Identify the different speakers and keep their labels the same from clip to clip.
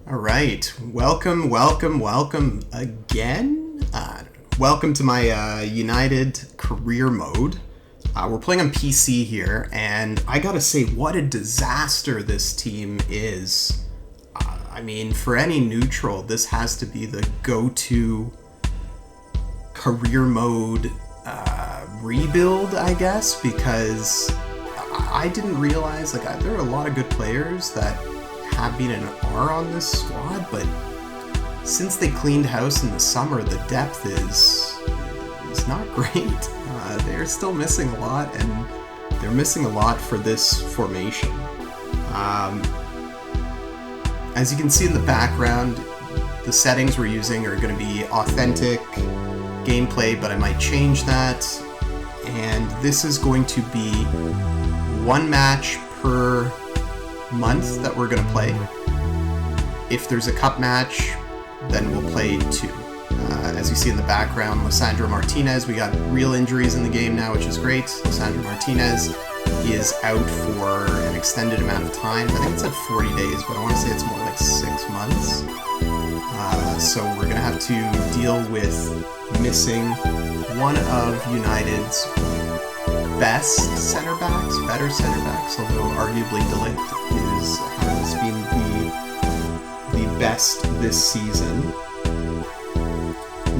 Speaker 1: All right, welcome again. Welcome to my United career mode. We're playing on PC here, and I gotta say, what a disaster this team is. For any neutral, this has to be the go-to career mode rebuild, I guess, because I didn't realize, there are a lot of good players that have been an R on this squad, but since they cleaned house in the summer, the depth is not great. They're still missing a lot, and they're missing a lot for this formation. As you can see in the background, the settings we're using are going to be authentic gameplay, but I might change that. And this is going to be one match per month that we're going to play. If there's a cup match, then we'll play two. As you see in the background, Lisandro Martinez, we got real injuries in the game now, which is great. Lisandro Martinez is out for an extended amount of time. I think it's at 40 days, but I want to say it's more like 6 months. So we're going to have to deal with missing one of United's better center backs, although arguably De Ligt has been the best this season.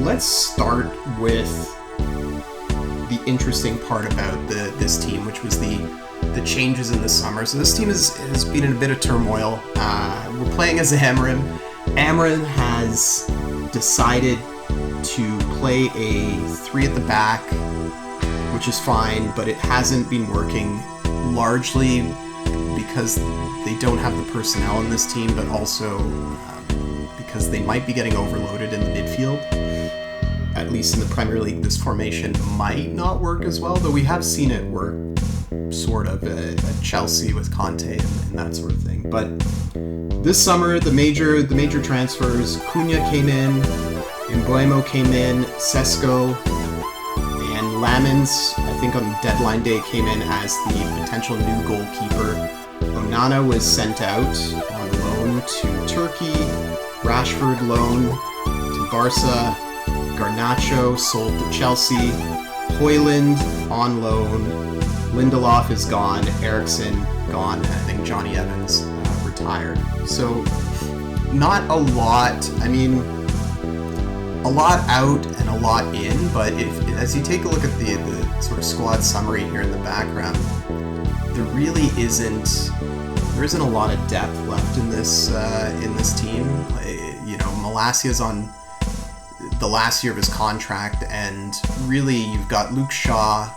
Speaker 1: Let's start with the interesting part about this team, which was the changes in the summer. So this team has been in a bit of turmoil. We're playing as Amrin. Amrin has decided to play a 3 at the back, which is fine, but it hasn't been working, largely because they don't have the personnel in this team, but also because they might be getting overloaded in the midfield. At least in the Premier League, this formation might not work as well, though we have seen it work sort of at Chelsea with Conte and that sort of thing. But this summer, the major transfers, Cunha came in, Mbeumo came in, Sesko, and Lamens, I think on deadline day, came in as the potential new goalkeeper. Onana was sent out on loan to Turkey, Rashford loan to Barca, Garnacho sold to Chelsea, Højlund on loan, Lindelof is gone, Eriksen gone, and I think Johnny Evans retired. So not a lot, a lot out and a lot in, but as you take a look at the sort of squad summary here in the background, there isn't a lot of depth left in this team. Malacia's on the last year of his contract, and really you've got Luke Shaw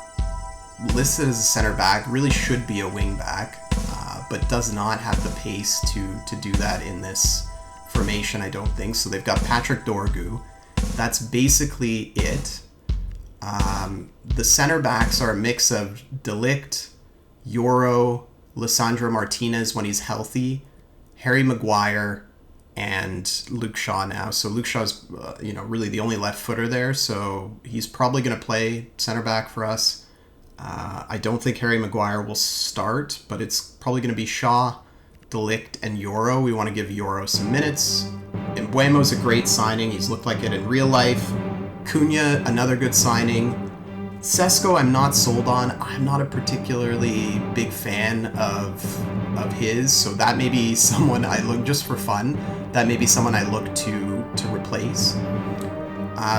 Speaker 1: listed as a center back, really should be a wing back, but does not have the pace to do that in this formation, I don't think. So they've got Patrick Dorgu. That's basically it. The center backs are a mix of De Ligt, Yoro, Lisandro Martinez when he's healthy, Harry Maguire, and Luke Shaw now. So Luke Shaw's, really the only left footer there, so he's probably going to play center back for us. I don't think Harry Maguire will start, but it's probably going to be Shaw, De Ligt, and Yoro. We want to give Yoro some minutes. Mbeumo's a great signing. He's looked like it in real life. Cunha, another good signing. Sesko, I'm not sold on. I'm not a particularly big fan of his, so that may be someone I look, just for fun, that may be someone I look to replace.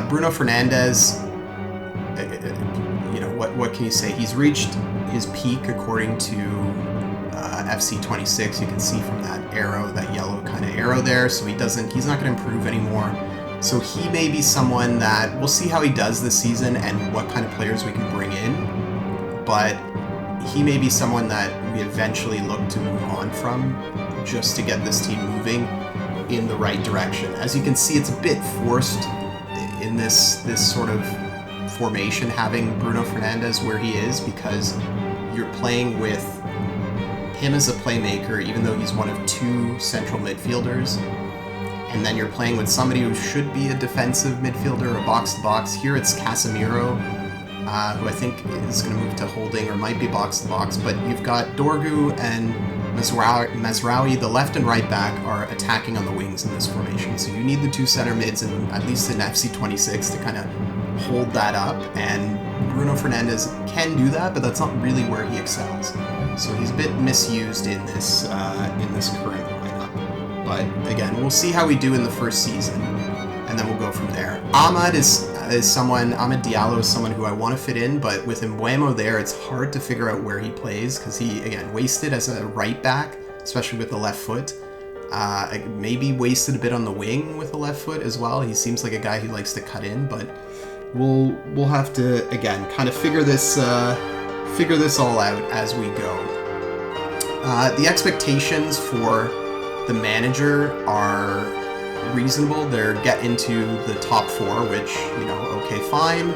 Speaker 1: Bruno Fernandes, what can you say? He's reached his peak according to FC26. You can see from that arrow, that yellow kind of arrow there. So he's not going to improve anymore. So he may be someone that we'll see how he does this season and what kind of players we can bring in. But he may be someone that we eventually look to move on from, just to get this team moving in the right direction. As you can see, it's a bit forced in this sort of formation, having Bruno Fernandes where he is, because you're playing with him as a playmaker, even though he's one of two central midfielders, and then you're playing with somebody who should be a defensive midfielder or box-to-box. Here it's Casemiro, who I think is going to move to holding or might be box-to-box, but you've got Dorgu and Mazraoui, the left and right back, are attacking on the wings in this formation. So you need the 2 center mids, and at least in FC26, to kind of hold that up. And Bruno Fernandes can do that, but that's not really where he excels. So he's a bit misused in this current lineup. But again, we'll see how we do in the first season, and then we'll go from there. Ahmad Diallo is someone who I want to fit in, but with Mbeumo there, it's hard to figure out where he plays because he, again, wasted as a right back, especially with the left foot. Maybe wasted a bit on the wing with the left foot as well. He seems like a guy who likes to cut in, but we'll have to, again, kind of figure this all out as we go. The expectations for the manager are reasonable. They're get into the top 4, which, okay, fine.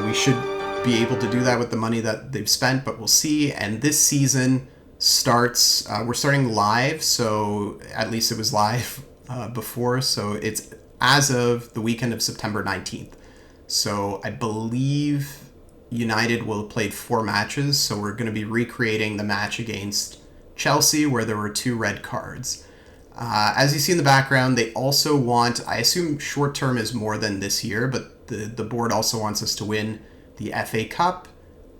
Speaker 1: We should be able to do that with the money that they've spent, but we'll see. And this season starts, we're starting live, so at least it was live before, so it's as of the weekend of September 19th. So I believe United will have played 4 matches, so we're going to be recreating the match against Chelsea where there were 2 red cards. As you see in the background, they also want, I assume short term is more than this year, but the board also wants us to win the FA Cup,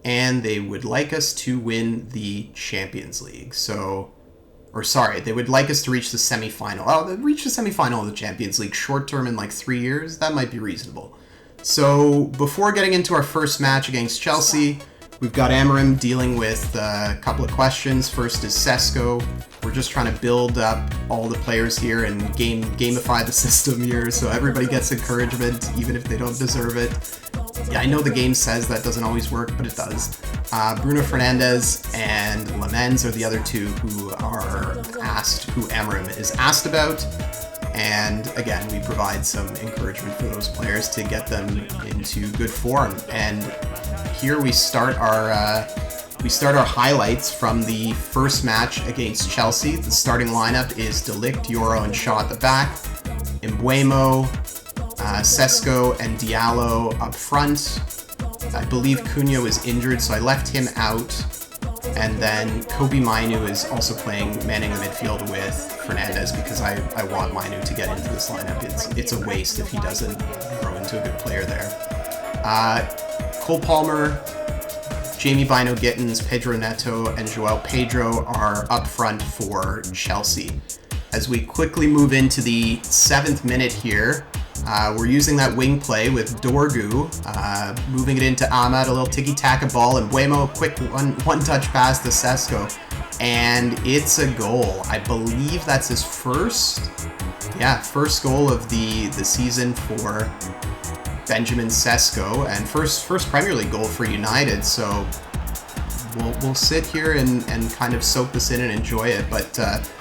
Speaker 1: and they would like us to win the Champions League. They would like us to reach the semi-final. Reach the semi-final of the Champions League short term in like 3 years, that might be reasonable. So before getting into our first match against Chelsea, we've got Amorim dealing with a couple of questions. First is Sesko. We're just trying to build up all the players here and gamify the system here so everybody gets encouragement, even if they don't deserve it. Yeah, I know the game says that doesn't always work, but it does. Bruno Fernandes and Lamens are the other 2 who Amorim is asked about. And again, we provide some encouragement for those players to get them into good form. And here we start our highlights from the first match against Chelsea. The starting lineup is De Ligt, Yoro, and Shaw at the back. Mbeumo, Sesko, and Diallo up front. I believe Cunha was injured, so I left him out. And then Kobe Mainu is also manning the midfield with Fernandes because I want Mainu to get into this lineup. It's a waste if he doesn't grow into a good player there. Cole Palmer, Jamie Bino Gittins, Pedro Neto, and Joao Pedro are up front for Chelsea. As we quickly move into the 7th minute here, we're using that wing play with Dorgu, moving it into Ahmad, a little tiki-taka ball, and Mbeumo, quick one-touch pass to Sesko, and it's a goal. I believe that's his first goal of the season for Benjamin Sesko, and first Premier League goal for United, so we'll sit here and kind of soak this in and enjoy it. But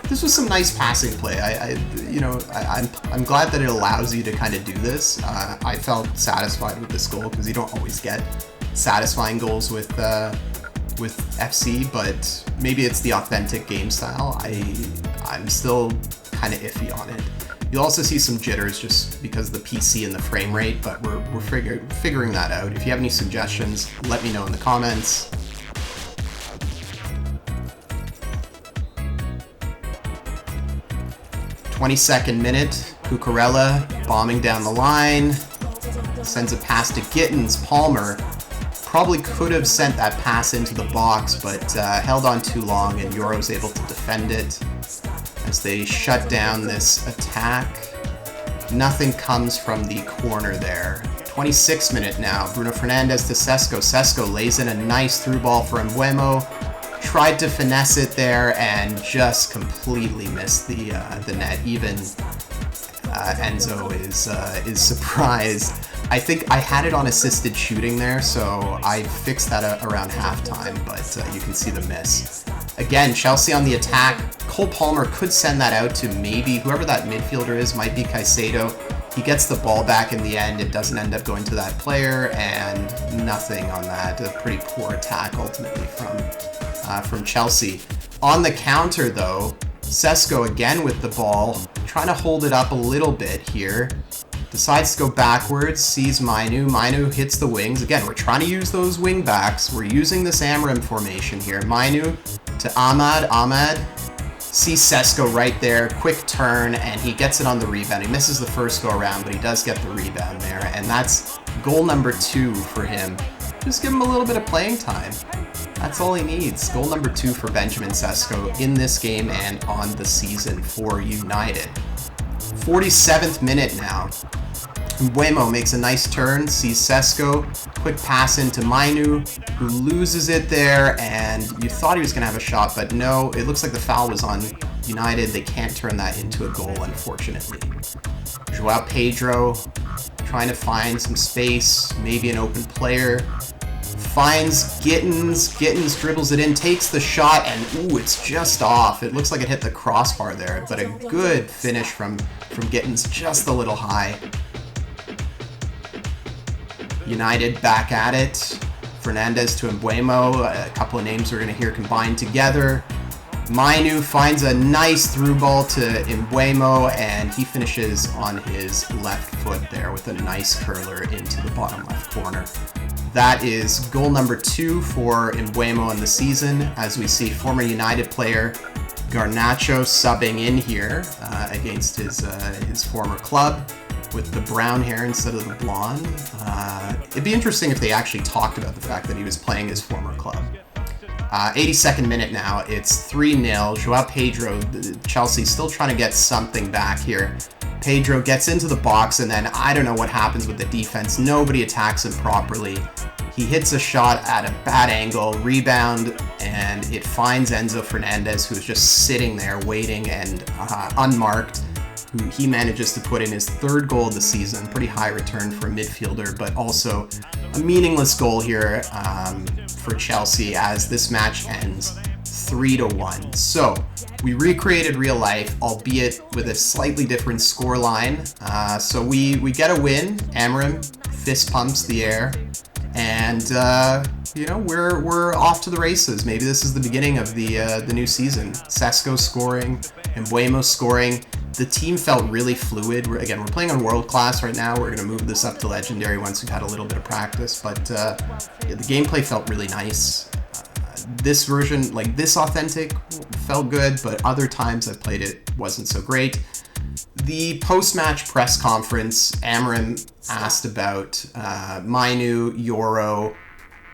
Speaker 1: this was some nice passing play. I'm glad that it allows you to kind of do this. I felt satisfied with this goal because you don't always get satisfying goals with FC, but maybe it's the authentic game style. I'm still kind of iffy on it. You'll also see some jitters just because of the PC and the frame rate, but we're figuring that out. If you have any suggestions, let me know in the comments. "22nd minute, Cucurella bombing down the line, sends a pass to Gittins. Palmer probably could have sent that pass into the box, but held on too long, and Yoro's able to defend it as they shut down this attack. Nothing comes from the corner there. 26th minute now, Bruno Fernandes to Sesko. Sesko lays in a nice through ball for Mbeumo. Tried to finesse it there and just completely missed the net. Even Enzo is surprised. I think I had it on assisted shooting there, so I fixed that around halftime, but you can see the miss. Again, Chelsea on the attack. Cole Palmer could send that out to maybe whoever that midfielder is, might be Caicedo. He gets the ball back in the end. It doesn't end up going to that player, and nothing on that. A pretty poor attack ultimately from Chelsea. On the counter, though, Sesko again with the ball, trying to hold it up a little bit here. Decides to go backwards, sees Mainu. Mainu hits the wings. Again, we're trying to use those wing backs. We're using this Amorim formation here. Mainu to Ahmad. Ahmad sees Sesko right there, quick turn, and he gets it on the rebound. He misses the first go around, but he does get the rebound there, and that's goal number 2 for him. Just give him a little bit of playing time. That's all he needs. Goal number 2 for Benjamin Sesko in this game and on the season for United. 47th minute now. Mbeumo makes a nice turn, sees Sesko, quick pass into Mainu, who loses it there, and you thought he was going to have a shot, but no, it looks like the foul was on United. They can't turn that into a goal, unfortunately. Joao Pedro trying to find some space, maybe an open player. Finds Gittins. Gittins dribbles it in, takes the shot, and ooh, it's just off. It looks like it hit the crossbar there, but a good finish from Gittins, just a little high. United back at it. Fernandez to Mbeumo. A couple of names we're going to hear combined together. Mainu finds a nice through ball to Mbeumo, and he finishes on his left foot there with a nice curler into the bottom left corner. That is goal number 2 for Mbeumo in the season, as we see former United player Garnacho subbing in here against his former club with the brown hair instead of the blonde. It'd be interesting if they actually talked about the fact that he was playing his former club. 82nd minute now, it's 3-0. Joao Pedro, Chelsea still trying to get something back here. Pedro gets into the box, and then I don't know what happens with the defense. Nobody attacks him properly. He hits a shot at a bad angle, rebound, and it finds Enzo Fernandez, who's just sitting there waiting and unmarked. Who he manages to put in his 3rd goal of the season. Pretty high return for a midfielder, but also a meaningless goal here for Chelsea as this match ends 3-1. So we recreated real life, albeit with a slightly different score line. So we get a win. Amorim fist pumps the air, and we're off to the races. Maybe this is the beginning of the new season. Sesko scoring, Mbeumo scoring. The team felt really fluid. We're playing on world class right now. We're going to move this up to legendary once we've had a little bit of practice, but the gameplay felt really nice. This version, like this authentic, felt good, but other times I played it wasn't so great. The post-match press conference, Amorim asked about Mainu, Yoro,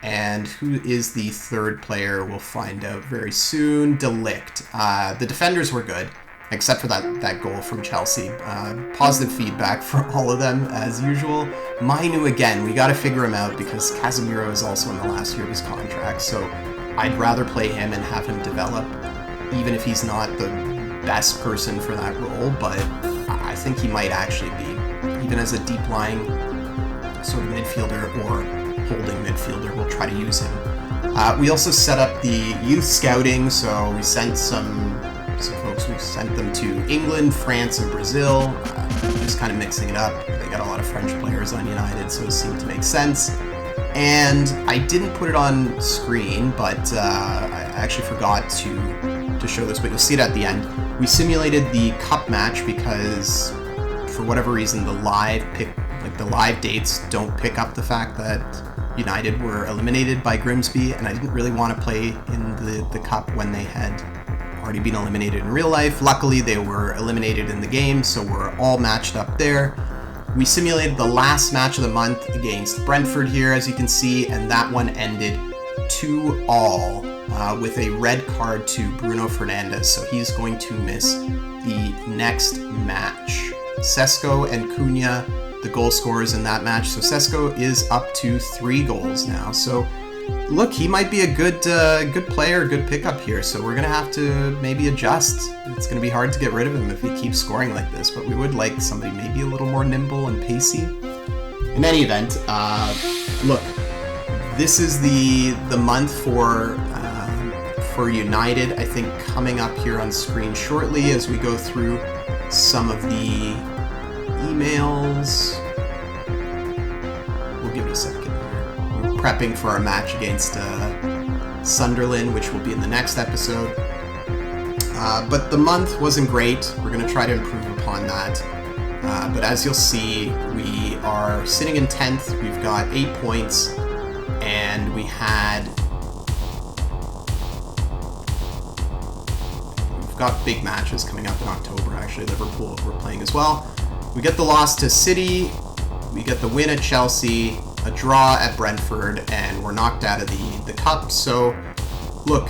Speaker 1: and who is the 3rd player, we'll find out very soon. De Ligt. The defenders were good, except for that goal from Chelsea. Positive feedback for all of them, as usual. Mainu, again, we got to figure him out because Casemiro is also in the last year of his contract, so I'd rather play him and have him develop, even if he's not the best person for that role, but I think he might actually be, even as a deep-lying sort of midfielder or holding midfielder. We'll try to use him. We also set up the youth scouting, so we sent some folks. We sent them to England, France, and Brazil, just kind of mixing it up. They got a lot of French players on United, so it seemed to make sense. And I didn't put it on screen, but I actually forgot to show this, but you'll see it at the end. We simulated the cup match because, for whatever reason, the live dates don't pick up the fact that United were eliminated by Grimsby, and I didn't really want to play in the cup when they had already been eliminated in real life. Luckily, they were eliminated in the game, so we're all matched up there. We simulated the last match of the month against Brentford here, as you can see, and that one ended 2-2 with a red card to Bruno Fernandes, so he's going to miss the next match. Sesko and Cunha, the goal scorers in that match, so Sesko is up to 3 goals now. So look, he might be a good player, good pickup here, so we're going to have to maybe adjust. It's going to be hard to get rid of him if he keeps scoring like this, but we would like somebody maybe a little more nimble and pacey. In any event, look, this is the month for United, I think, coming up here on screen shortly as we go through some of the emails. We'll give it a second. We're prepping for our match against Sunderland, which will be in the next episode. But the month wasn't great. We're going to try to improve upon that. But as you'll see, we are sitting in 10th. We've got 8 points, and we had we've got big matches coming up in October. Actually, Liverpool we're playing as well. We get the loss to City, we get the win at Chelsea, a draw at Brentford, and we're knocked out of the cup. So, look,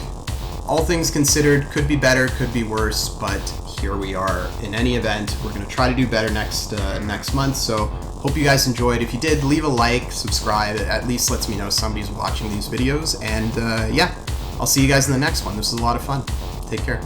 Speaker 1: all things considered, could be better, could be worse, but here we are. In any event, we're going to try to do better next month. So, hope you guys enjoyed. If you did, leave a like, subscribe. It at least lets me know somebody's watching these videos. And yeah, I'll see you guys in the next one. This was a lot of fun. Take care.